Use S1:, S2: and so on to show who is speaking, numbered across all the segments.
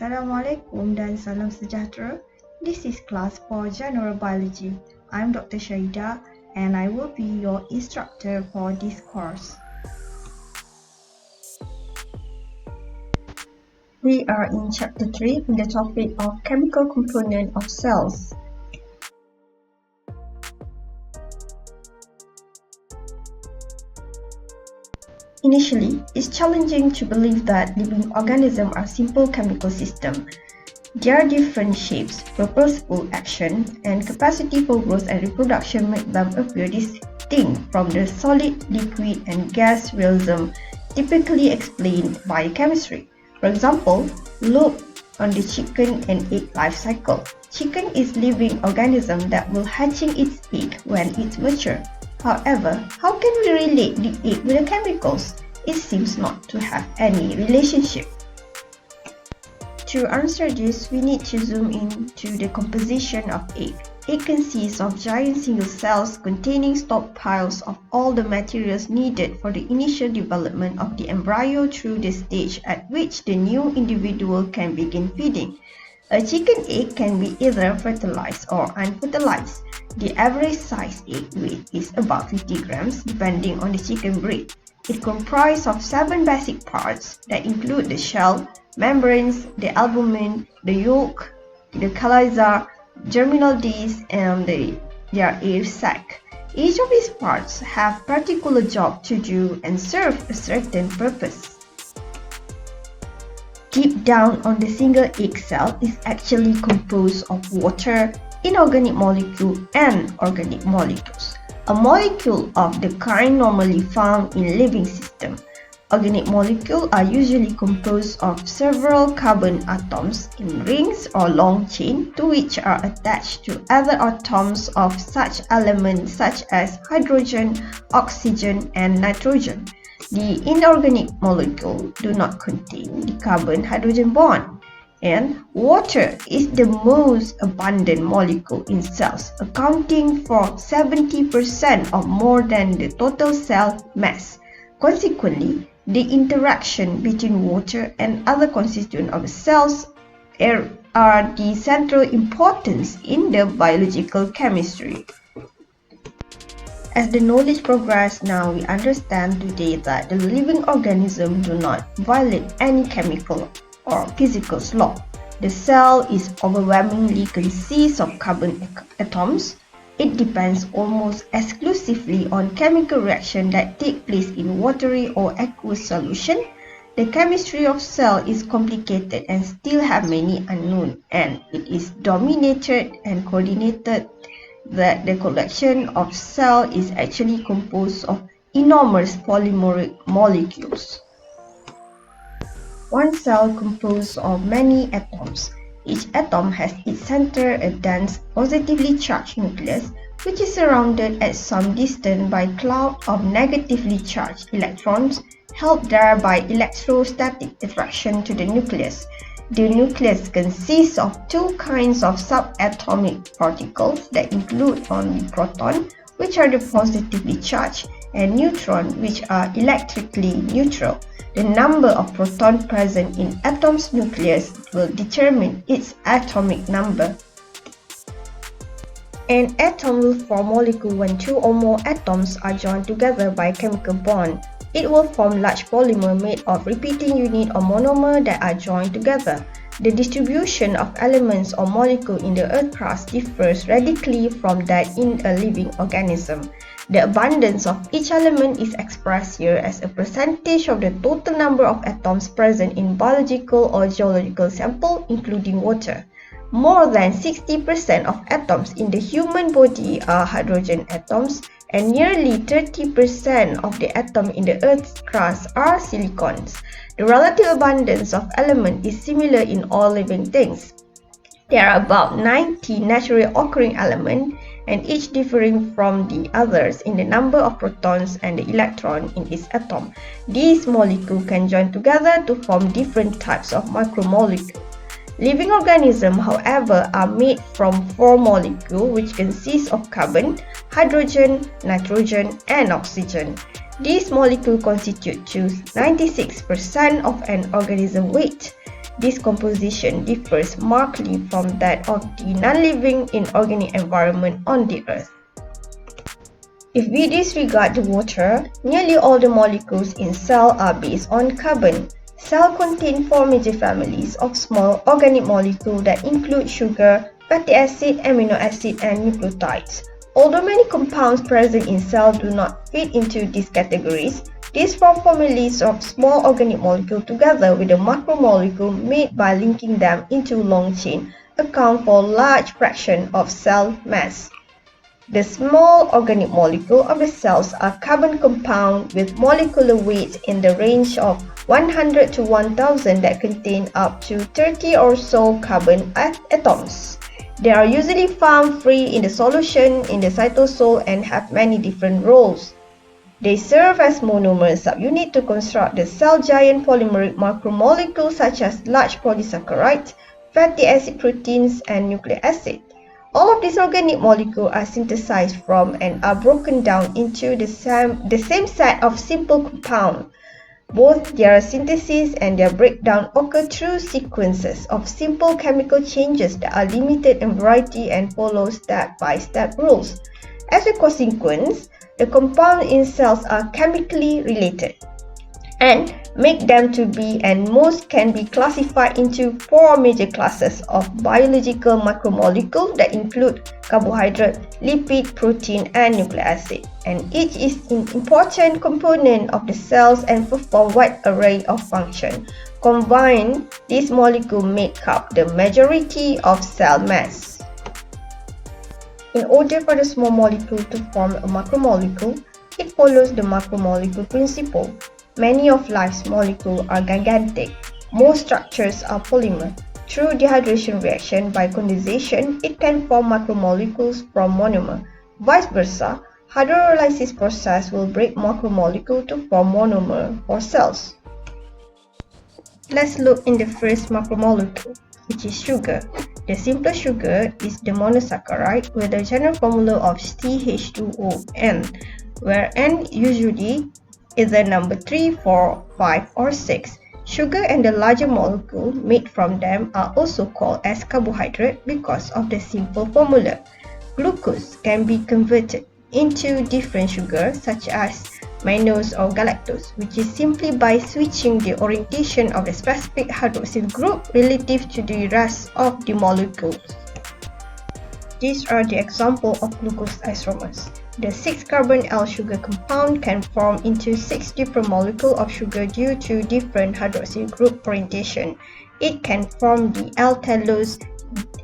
S1: Assalamualaikum dan salam sejahtera. This is class for General Biology. I'm Dr. Shaida and I will be your instructor for this course. We are in chapter 3 in the topic of chemical component of cells. Initially, it's challenging to believe that living organisms are simple chemical systems. Their different shapes, purposeful action, and capacity for growth and reproduction make them appear distinct from the solid, liquid, and gas realism typically explained by chemistry. For example, look on the chicken and egg life cycle. Chicken is a living organism that will hatching its egg when it's mature. However, how can we relate the egg with the chemicals? It seems not to have any relationship. To answer this, we need to zoom into the composition of egg. Egg consists of giant single cells containing stockpiles of all the materials needed for the initial development of the embryo through the stage at which the new individual can begin feeding. A chicken egg can be either fertilized or unfertilized. The average size egg weight is about 50 grams depending on the chicken breed. It comprises of 7 basic parts that include the shell, membranes, the albumin, the yolk, the chrysalis, germinal disc, and their air sac. Each of these parts have particular job to do and serve a certain purpose. Deep down on the single egg cell is actually composed of water, inorganic molecule, and organic molecules. A molecule of the kind normally found in living system. Organic molecules are usually composed of several carbon atoms in rings or long chain to which are attached to other atoms of such elements such as hydrogen, oxygen, and nitrogen. The inorganic molecules do not contain the carbon-hydrogen bond. And water is the most abundant molecule in cells, accounting for 70% or more than the total cell mass. Consequently, the interaction between water and other constituents of cells are the central importance in the biological chemistry. As the knowledge progresses now, we understand today that the living organisms do not violate any chemical or physical law. The cell is overwhelmingly consists of carbon atoms. It depends almost exclusively on chemical reactions that take place in watery or aqueous solution. The chemistry of cell is complicated and still have many unknowns, and it is dominated and coordinated that the collection of cell is actually composed of enormous polymeric molecules. One cell composed of many atoms. Each atom has its center a dense, positively charged nucleus, which is surrounded at some distance by a cloud of negatively charged electrons, held there by electrostatic attraction to the nucleus. The nucleus consists of two kinds of subatomic particles that include only proton, which are the positively charged, and neutron, which are electrically neutral. The number of protons present in atom's nucleus will determine its atomic number. An atom will form a molecule when two or more atoms are joined together by a chemical bond. It will form large polymer made of repeating unit or monomer that are joined together. The distribution of elements or molecules in the Earth crust differs radically from that in a living organism. The abundance of each element is expressed here as a percentage of the total number of atoms present in biological or geological sample, including water. More than 60% of atoms in the human body are hydrogen atoms, and nearly 30% of the atoms in the Earth's crust are silicons. The relative abundance of elements is similar in all living things. There are about 90 naturally occurring elements, and each differing from the others in the number of protons and the electron in its atom. These molecules can join together to form different types of macromolecules. Living organisms, however, are made from 4 molecules which consist of carbon, hydrogen, nitrogen, and oxygen. These molecules constitute 96% of an organism weight. This composition differs markedly from that of the non-living inorganic environment on the Earth. If we disregard the water, nearly all the molecules in cell are based on carbon. Cells contain four major families of small organic molecules that include sugar, fatty acid, amino acid, and nucleotides. Although many compounds present in cells do not fit into these categories, these four families of small organic molecules together with the macromolecule made by linking them into long chain account for a large fraction of cell mass. The small organic molecules of the cells are carbon compounds with molecular weights in the range of 100 to 1000 that contain up to 30 or so carbon atoms. They are usually found free in the solution in the cytosol and have many different roles. They serve as monomer subunit to construct the cell giant polymeric macromolecules such as large polysaccharides, fatty acid proteins, and nucleic acid. All of these organic molecules are synthesized from and are broken down into the same set of simple compounds. Both their synthesis and their breakdown occur through sequences of simple chemical changes that are limited in variety and follow step-by-step rules. As a consequence, the compounds in cells are chemically related and make them to be, and most can be classified into four major classes of biological macromolecules that include carbohydrate, lipid, protein, and nucleic acid, and each is an important component of the cells and perform a wide array of functions. Combined, these molecules make up the majority of cell mass. In order for the small molecule to form a macromolecule, it follows the macromolecule principle. Many of life's molecules are gigantic. Most structures are polymer. Through dehydration reaction by condensation, it can form macromolecules from monomer. Vice versa, hydrolysis process will break macromolecule to form monomer for cells. Let's look in the first macromolecule, which is sugar. The simplest sugar is the monosaccharide with the general formula of CH2ON, where N usually is the number 3, 4, 5, or 6. Sugar and the larger molecule made from them are also called as carbohydrate because of the simple formula. Glucose can be converted into different sugars such as mannose or galactose, which is simply by switching the orientation of the specific hydroxyl group relative to the rest of the molecules. These are the examples of glucose isomers. The 6-carbon L sugar compound can form into 6 different molecules of sugar due to different hydroxyl group orientation. It can form the L-tallose,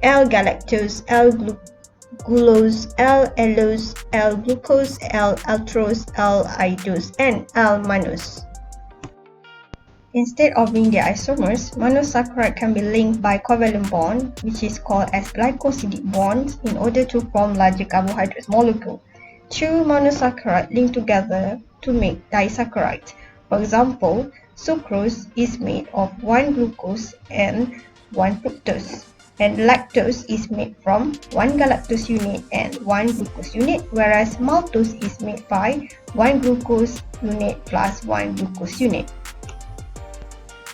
S1: L-galactose, L-glucose, L-allose, L-glucose, L-maltose, L-idose, and L-mannose. Instead of being the isomers, monosaccharide can be linked by covalent bond, which is called as glycosidic bonds, in order to form larger carbohydrate molecule. Two monosaccharides link together to make disaccharides. For example, sucrose is made of 1 glucose and 1 fructose, and lactose is made from 1 galactose unit and 1 glucose unit, whereas maltose is made by 1 glucose unit plus 1 glucose unit.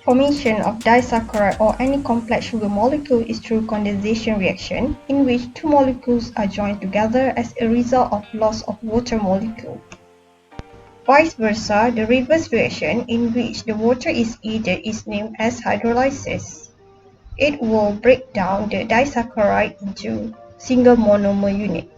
S1: Formation of disaccharide or any complex sugar molecule is through condensation reaction, in which two molecules are joined together as a result of loss of water molecule. Vice versa, the reverse reaction, in which the water is added, is named as hydrolysis. It will break down the disaccharide into single monomer unit.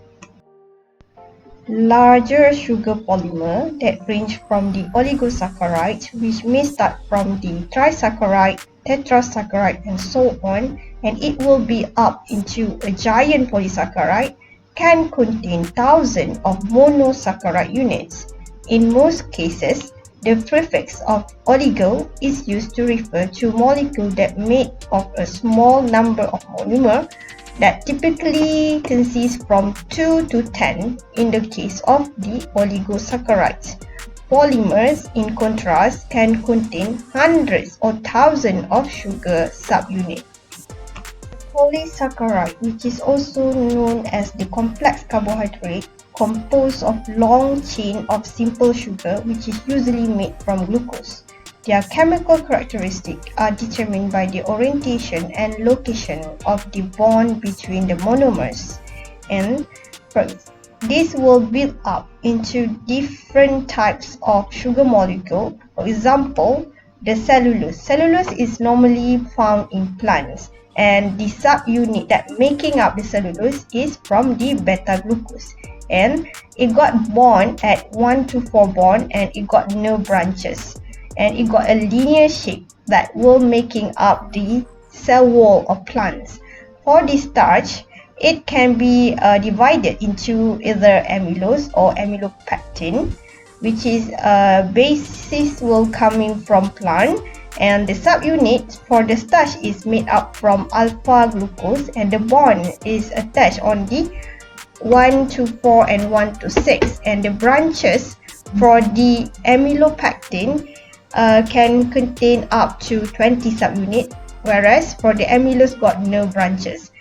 S1: Larger sugar polymer that range from the oligosaccharides, which may start from the trisaccharide, tetrasaccharide, and so on, and it will be up into a giant polysaccharide, can contain thousands of monosaccharide units. In most cases, the prefix of oligo is used to refer to molecules that made of a small number of monomers that typically consists from 2 to 10 in the case of the oligosaccharides. Polymers, in contrast, can contain hundreds or thousands of sugar subunits. Polysaccharide, which is also known as the complex carbohydrate, composed of long chain of simple sugar, which is usually made from glucose. Their chemical characteristics are determined by the orientation and location of the bond between the monomers, and this will build up into different types of sugar molecule. For example, the cellulose. Cellulose is normally found in plants, and the subunit that making up the cellulose is from the beta glucose, and it got bond at 1 to 4 bond, and it got no branches, and it got a linear shape that will making up the cell wall of plants. For the starch, it can be divided into either amylose or amylopectin, which is basis will coming from plant, and the subunit for the starch is made up from alpha glucose, and the bond is attached on the 1 to 4 and 1 to 6, and the branches for the amylopectin can contain up to 20 subunits, whereas for the amylose got no branches.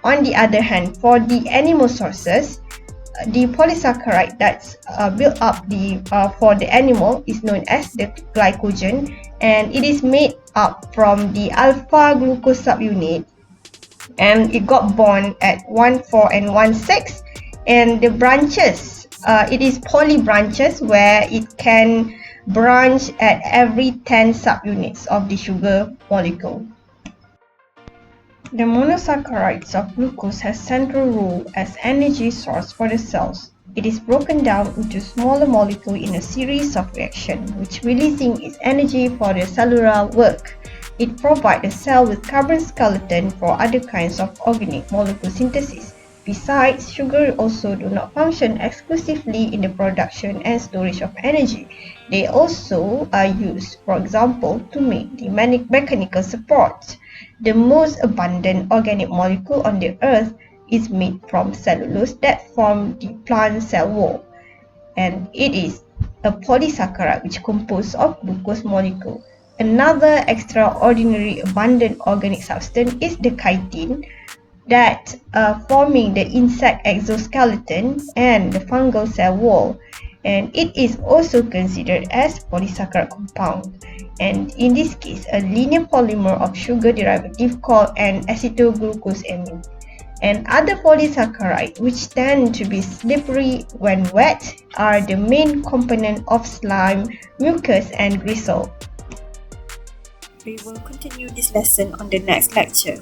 S1: On the other hand, for the animal sources, the polysaccharide that's built up for the animal is known as the glycogen, and it is made up from the alpha glucose subunit, and it got bond at 1, 4 and 1, 6, and the branches, it is poly branches where it can branch at every 10 subunits of the sugar molecule. The monosaccharides of glucose has central role as energy source for the cells. It is broken down into smaller molecules in a series of reactions, which releasing its energy for the cellular work. It provides the cell with carbon skeleton for other kinds of organic molecule synthesis. Besides, sugar also do not function exclusively in the production and storage of energy. They also are used, for example, to make the mechanical support. The most abundant organic molecule on the earth is made from cellulose that form the plant cell wall, and it is a polysaccharide which composed of glucose molecule. Another extraordinary abundant organic substance is the chitin that forming the insect exoskeleton and the fungal cell wall, and it is also considered as polysaccharide compound, and in this case a linear polymer of sugar derivative called an acetoglucosamine. And other polysaccharides, which tend to be slippery when wet, are the main component of slime, mucus and gristle.
S2: We will continue this lesson on the next lecture.